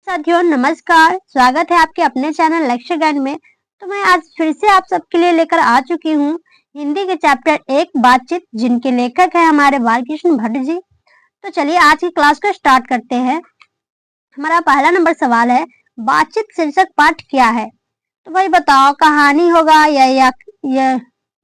साथियों नमस्कार, स्वागत है आपके अपने चैनल लेक्चर गाइड में। तो मैं आज फिर से आप सबके लिए लेकर आ चुकी हूँ हिंदी के चैप्टर 1 बातचीत, जिनके लेखक है हमारे बालकृष्ण भट्ट जी। तो चलिए आज की क्लास को स्टार्ट करते हैं। हमारा पहला नंबर सवाल है, बातचीत शीर्षक पाठ क्या है? तो भाई बताओ, कहानी होगा या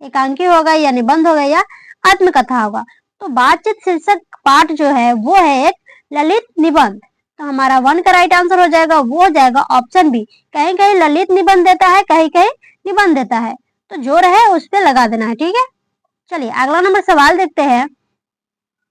एकांकी होगा या निबंध होगा या आत्मकथा होगा? तो बातचीत शीर्षक पाठ जो है वो है एक ललित निबंध। तो हमारा 1 का राइट आंसर हो जाएगा, वो हो जाएगा ऑप्शन बी। कहीं कहीं ललित निबंध देता है, कहीं कहीं निबंध देता है, तो जो रहे उस पे लगा देना है, ठीक है। चलिए अगला नंबर सवाल देखते हैं,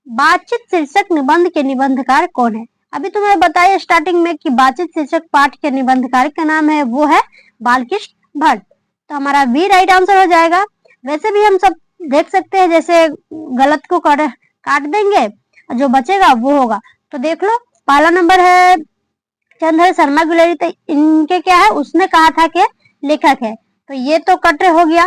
बातचीत शीर्षक निबंध के निबंधकार कौन है? अभी तो मैं बताया स्टार्टिंग में कि बातचीत शीर्षक पाठ के निबंधकार का नाम है वो है बालकृष्ण भट्ट। तो हमारा बी राइट आंसर हो जाएगा। वैसे भी हम सब देख सकते हैं, जैसे गलत को काट देंगे, जो बचेगा वो होगा। तो देख लो, पहला नंबर है चंद्र शर्मा गुलेरी, तो इनके क्या है, उसने कहा था कि लेखक है, तो ये तो कट हो गया।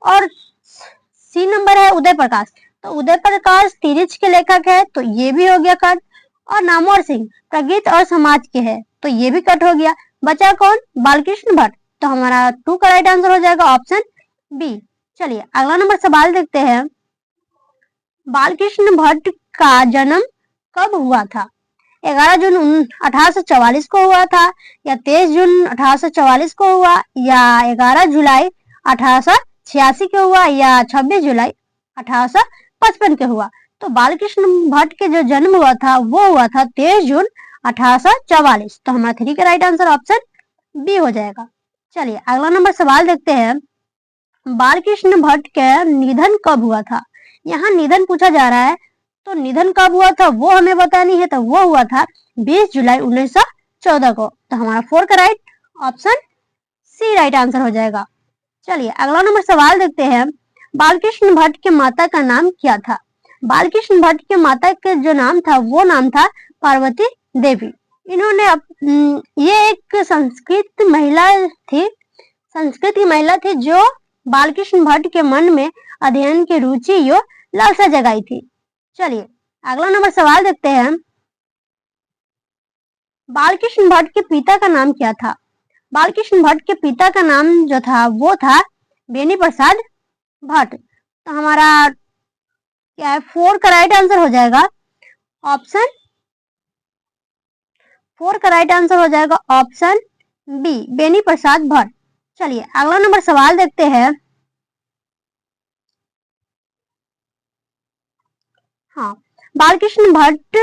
और सी नंबर है उदय प्रकाश, तो उदय प्रकाश तिरिच के लेखक है, तो ये भी हो गया कट। और नामवर सिंह प्रगीत और समाज के है, तो ये भी कट हो गया। बचा कौन? बालकृष्ण भट्ट। तो हमारा 2 का राइट आंसर हो जाएगा ऑप्शन बी। चलिए अगला नंबर सवाल देखते हैं, बालकृष्ण भट्ट का जन्म कब हुआ था? 11 जून 1844 को हुआ था, या 23 जून 1844 को हुआ, या 11 जुलाई 1886 को हुआ, या 26 जुलाई 1855 के हुआ? तो बालकृष्ण भट्ट के जो जन्म हुआ था वो हुआ था 23 जून 1844। तो हमारा 3 का राइट आंसर ऑप्शन बी हो जाएगा। चलिए अगला नंबर सवाल देखते हैं, बालकृष्ण भट्ट का निधन कब हुआ था? यहाँ निधन पूछा जा रहा है, तो निधन कब हुआ था वो हमें बतानी है। तो वो हुआ था 20 जुलाई 1914 को। तो हमारा 4 का right option C right answer हो जाएगा। चलिए अगला नंबर सवाल देखते हैं, बालकृष्ण भट्ट के माता का नाम क्या था? बालकृष्ण भट्ट के माता का जो नाम था वो नाम था पार्वती देवी। इन्होंने ये एक संस्कृत की महिला थी जो बालकृष्ण भट्ट के मन में अध्ययन की रुचि यो लालसा जगाई थी। चलिए अगला नंबर सवाल देखते हैं, बालकृष्ण भट्ट के पिता का नाम क्या था? बालकृष्ण भट्ट के पिता का नाम जो था वो था बेनी प्रसाद भट्ट। तो हमारा क्या है, 4 का राइट आंसर हो जाएगा ऑप्शन 4 का राइट आंसर हो जाएगा ऑप्शन बी, बेनी प्रसाद भट्ट। चलिए अगला नंबर सवाल देखते हैं, हाँ, बालकृष्ण भट्ट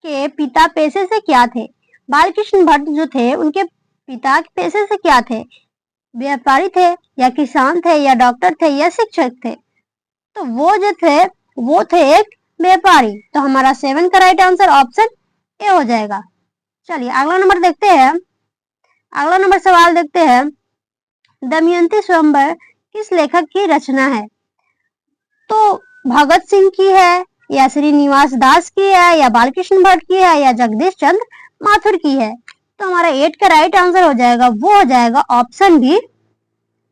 के पिता पेशे से क्या थे? बालकृष्ण भट्ट जो थे उनके पिता पेशे से क्या थे? व्यापारी थे, या किसान थे, या डॉक्टर थे, या शिक्षक थे? तो वो जो थे वो थे एक व्यापारी। तो हमारा 7 का राइट आंसर ऑप्शन ए हो जाएगा। चलिए अगला नंबर देखते हैं, अगला नंबर सवाल देखते हैं, दमयंती स्वयंवर किस लेखक की रचना है? तो भगत सिंह की है, या श्रीनिवास दास की है, या बालकृष्ण भट्ट की है, या जगदीश चंद्र माथुर की है? तो हमारा 8 का राइट आंसर हो जाएगा, वो हो जाएगा ऑप्शन बी,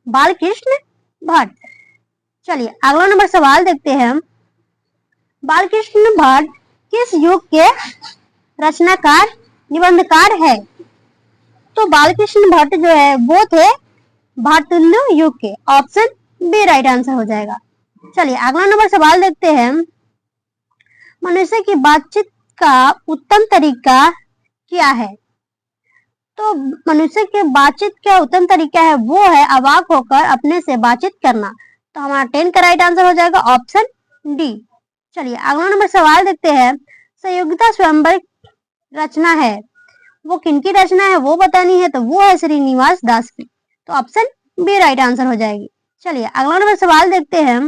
बालकृष्ण भट्ट। चलिए अगला नंबर सवाल देखते हैं, बालकृष्ण भट्ट किस युग के रचनाकार निबंधकार है? तो बालकृष्ण भट्ट जो है वो थे भातुल्य युग के। ऑप्शन बी राइट आंसर हो जाएगा। चलिए अगला नंबर सवाल देखते हैं, मनुष्य की बातचीत का उत्तम तरीका क्या है? तो मनुष्य के बातचीत का उत्तम तरीका है वो है अवाक होकर अपने से बातचीत करना। तो हमारा 10 का राइट आंसर हो जाएगा ऑप्शन डी। चलिए अगला नंबर सवाल देखते हैं, संयोगिता स्वयंवर रचना है वो किनकी रचना है वो बतानी है। तो वो है श्रीनिवास दास की। तो ऑप्शन बी राइट आंसर हो जाएगी। चलिए अगला नंबर सवाल देखते हैं,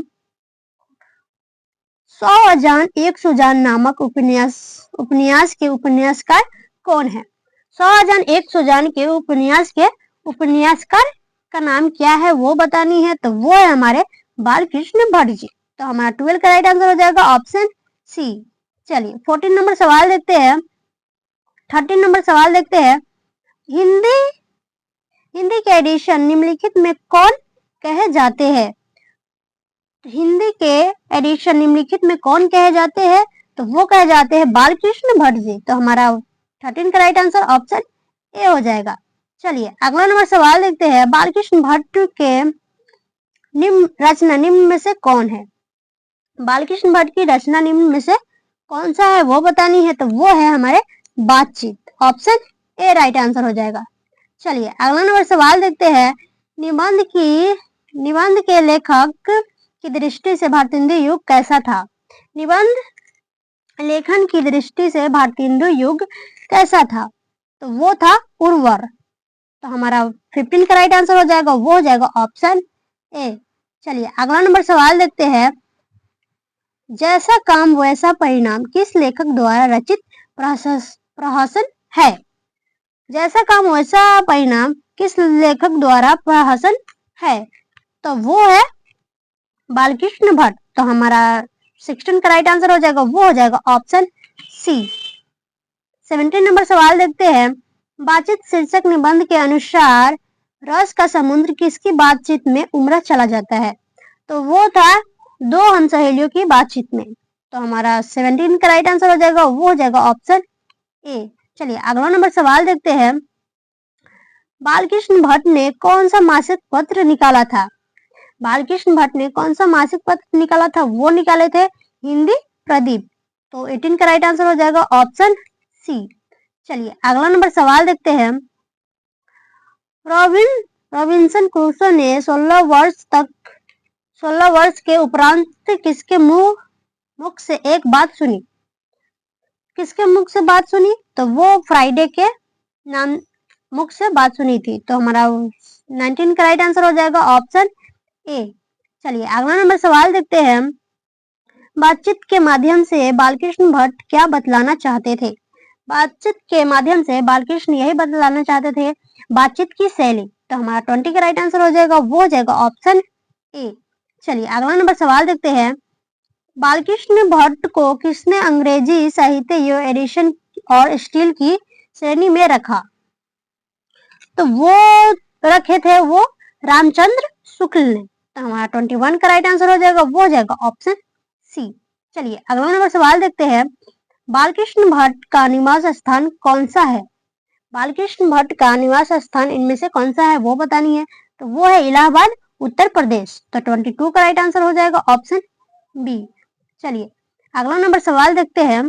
100 अजान 1 सुजान नामक उपन्यास के उपन्यासकार कौन है? 100 अजान 1 सुजान के उपन्यासकार का नाम क्या है वो बतानी है। तो वो है हमारे बालकृष्ण भट्ट जी। तो हमारा 12 का राइट आंसर हो जाएगा ऑप्शन सी। चलिए 14 नंबर सवाल देखते हैं, 13 नंबर सवाल देखते हैं, हिंदी के एडिशन निम्नलिखित में कौन कहे जाते हैं? हिंदी के एडिशन निम्नलिखित में कौन कहे जाते हैं? तो वो कहे जाते हैं बालकृष्ण भट्ट जी। तो हमारा 13 का राइट आंसर ऑप्शन ए हो जाएगा। चलिए अगला नंबर सवाल देखते हैं, बालकृष्ण भट्ट के रचना निम्न में से कौन है? बालकृष्ण भट्ट की रचना निम्न में से कौन सा है वो बतानी है, तो वो है हमारे बातचीत। ऑप्शन ए राइट आंसर हो जाएगा। चलिए अगला नंबर सवाल देखते हैं, निबंध के लेखक की दृष्टि से भारतेंदु युग कैसा था? निबंध लेखन की दृष्टि से भारतेंदु युग कैसा था? तो वो था उर्वर। तो हमारा 15 का राइट आंसर हो जाएगा, वो हो जाएगा ऑप्शन ए। चलिए अगला नंबर सवाल देखते हैं, जैसा काम वैसा परिणाम किस लेखक द्वारा रचित प्रहसन है? जैसा काम वैसा परिणाम किस लेखक द्वारा प्रहसन है? तो वो है बालकृष्ण भट्ट। तो हमारा 16 का राइट आंसर हो जाएगा, वो हो जाएगा ऑप्शन सी। 17 नंबर सवाल देखते हैं, बातचीत शीर्षक निबंध के अनुसार रस का समुद्र किसकी बातचीत में उमड़ा चला जाता है? तो वो था दो हमसहेलियों की बातचीत में। तो हमारा 17 का राइट आंसर हो जाएगा, वो हो जाएगा ऑप्शन ए। चलिए अगला नंबर सवाल देखते हैं, बालकृष्ण भट्ट ने कौन सा मासिक पत्र निकाला था? बालकृष्ण भट्ट ने कौन सा मासिक पत्र निकाला था? वो निकाले थे हिंदी प्रदीप। तो 18 का राइट आंसर हो जाएगा ऑप्शन सी। चलिए अगला नंबर सवाल देखते हैं, रॉबिन्सन क्रूसो ने 16 वर्ष के उपरांत किसके मुख से एक बात सुनी? किसके मुख से बात सुनी? तो वो फ्राइडे के नाम मुख से बात सुनी थी। तो हमारा 19 का राइट आंसर हो जाएगा ऑप्शन ए। चलिए अगला नंबर सवाल देखते हैं, बातचीत के माध्यम से बालकृष्ण भट्ट क्या बतलाना चाहते थे? बातचीत के माध्यम से बालकृष्ण यही बतलाना चाहते थे, बातचीत की शैली। तो हमारा 20 का राइट आंसर हो जाएगा, वो हो जाएगा ऑप्शन ए। चलिए अगला नंबर सवाल देखते हैं, बालकृष्ण भट्ट को किसने अंग्रेजी साहित्य एडिशन और स्टील की श्रेणी में रखा? तो वो रखे थे वो रामचंद्र शुक्ल ने। तो हमारा 21 का राइट आंसर हो जाएगा, वो हो जाएगा ऑप्शन सी। चलिए अगला नंबर सवाल देखते हैं, बालकृष्ण भट्ट का निवास स्थान कौन सा है? बालकृष्ण भट्ट का निवास स्थान इनमें से कौन सा है वो बतानी है। तो वो है इलाहाबाद उत्तर प्रदेश। तो 22 का राइट आंसर हो जाएगा ऑप्शन बी। चलिए अगला नंबर सवाल देखते हैं,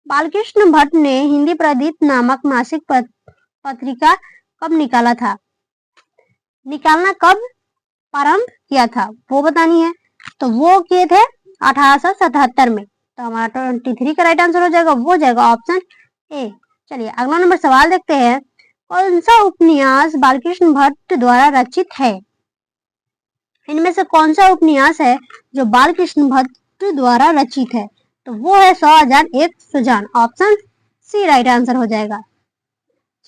बालकृष्ण भट्ट ने हिंदी प्रदीप नामक मासिक पत्रिका कब निकाला था? निकालना कब प्रारंभ किया था वो बतानी है। तो वो किए थे 1877 में। तो हमारा 23 का राइट आंसर हो जाएगा, वो हो जाएगा ऑप्शन ए। चलिए अगला नंबर सवाल देखते हैं, कौन सा उपन्यास बालकृष्ण भट्ट द्वारा रचित है? इनमें से कौन सा उपन्यास है जो बालकृष्ण भट्ट द्वारा रचित है? तो वो है 100,001 सुजान। ऑप्शन सी राइट आंसर हो जाएगा।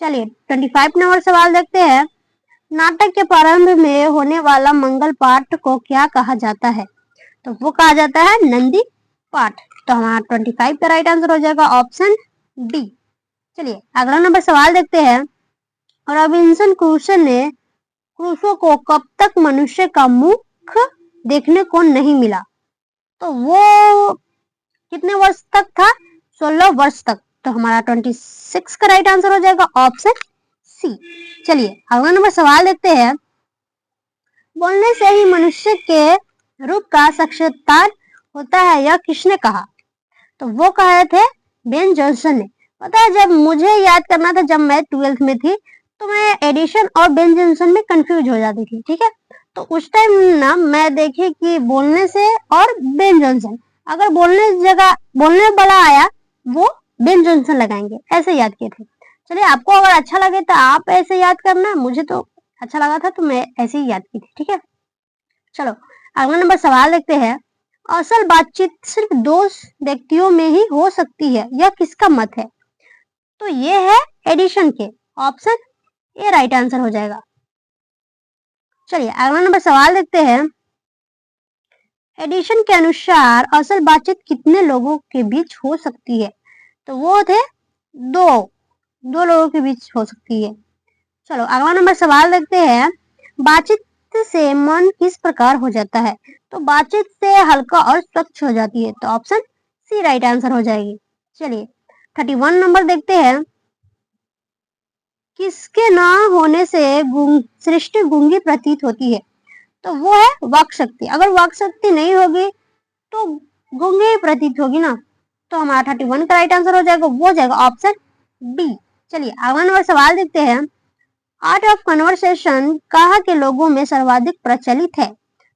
चलिए 25 नंबर सवाल देखते हैं, नाटक के प्रारंभ में होने वाला मंगल पाठ को क्या कहा जाता है? तो वो कहा जाता है नंदी पाठ। तो हमारा 25 का राइट आंसर हो जाएगा ऑप्शन डी। चलिए अगला नंबर सवाल देखते हैं, रॉबिन्सन क्रूसो को कब तक मनुष्य का मुख देखने को नहीं मिला? तो वो कितने वर्ष तक था? 16 वर्ष तक। तो हमारा 26 का राइट आंसर हो जाएगा ऑप्शन सी। चलिए अगला नंबर सवाल देखते हैं, बोलने से ही मनुष्य के रूप का साक्षात्कार होता है, यह किसने कहा? तो वो कहे थे बेन जॉनसन ने। पता है जब मुझे याद करना था, जब मैं 12th में थी तो मैं एडिशन और बेन जॉनसन में कंफ्यूज हो जाती थी। ठीक है, तो उस टाइम ना मैं देखी कि बोलने से और बेन जॉनसन, अगर बोलने वाला आया वो बेन जॉनसन लगाएंगे, ऐसे याद किए थे। चलिए आपको अगर अच्छा लगे तो आप ऐसे याद करना, मुझे तो अच्छा लगा था तो मैं ऐसे ही याद की थी। ठीक है, चलो अगला नंबर सवाल देखते हैं, असल बातचीत सिर्फ दो व्यक्तियों में ही हो सकती है, यह किसका मत है? तो ये है एडिशन के। ऑप्शन ए राइट आंसर हो जाएगा। चलिए अगला नंबर सवाल देखते हैं, एडिशन के अनुसार असल बातचीत कितने लोगों के बीच हो सकती है? तो वो थे दो लोगों के बीच हो सकती है। चलो अगला नंबर सवाल देखते हैं, बातचीत से मन किस प्रकार हो जाता है? तो बातचीत से हल्का और स्वच्छ हो जाती है। तो ऑप्शन सी राइट आंसर हो जाएगी। चलिए 31 नंबर देखते हैं, किसके ना होने से सृष्टि गूंगी प्रतीत होती है? तो वो है वाक शक्ति। अगर वाक शक्ति नहीं होगी तो गूंगी ही प्रतीत होगी ना। तो हमारा 31 का राइट आंसर हो जाएगा, वो हो जाएगा ऑप्शन बी। चलिए अगला नंबर सवाल देखते हैं। आर्ट ऑफ कन्वर्सेशन कहाँ के लोगों में सर्वाधिक प्रचलित है?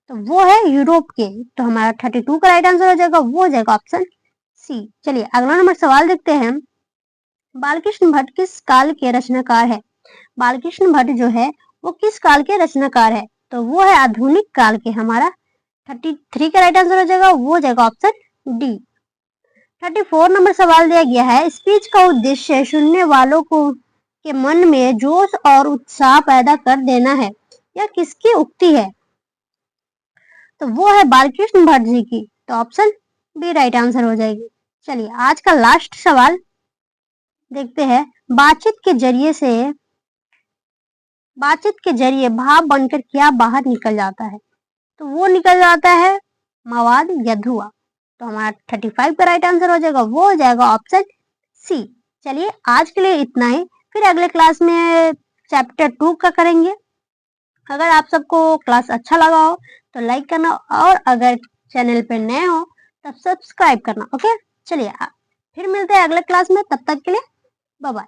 तो वो है यूरोप के। तो हमारा 32 का राइट आंसर हो जाएगा, वो हो जाएगा ऑप्शन सी। चलिए अगला नंबर सवाल देखते हैं। बालकृष्ण भट्ट किस काल के रचनाकार है? बालकृष्ण भट्ट जो है वो किस काल के रचनाकार है? तो वो है आधुनिक काल के। हमारा 33 का राइट आंसर हो जाएगा, वो हो जाएगा ऑप्शन डी। 34 नंबर सवाल दिया गया है। स्पीच का उद्देश्य सुनने वालों को के मन में जोश और उत्साह पैदा कर देना है। यह किसकी उक्ति है? तो वो है बालकृष्ण भट्ट जी की। तो ऑप्शन बी राइट आंसर हो जाएगी। चलिए आज का लास्ट सवाल देखते हैं। बातचीत के जरिए भाव बनकर क्या बाहर निकल जाता है? तो वो निकल जाता है मवाद या धुआं। तो हमारा 35 का राइट आंसर हो जाएगा, वो हो जाएगा ऑप्शन सी। चलिए आज के लिए इतना ही, फिर अगले क्लास में चैप्टर 2 का करेंगे। अगर आप सबको क्लास अच्छा लगा हो तो लाइक करना, और अगर चैनल पे नए हो तब सब्सक्राइब करना। ओके, चलिए फिर मिलते हैं अगले क्लास में। तब तक के लिए बाय बाय।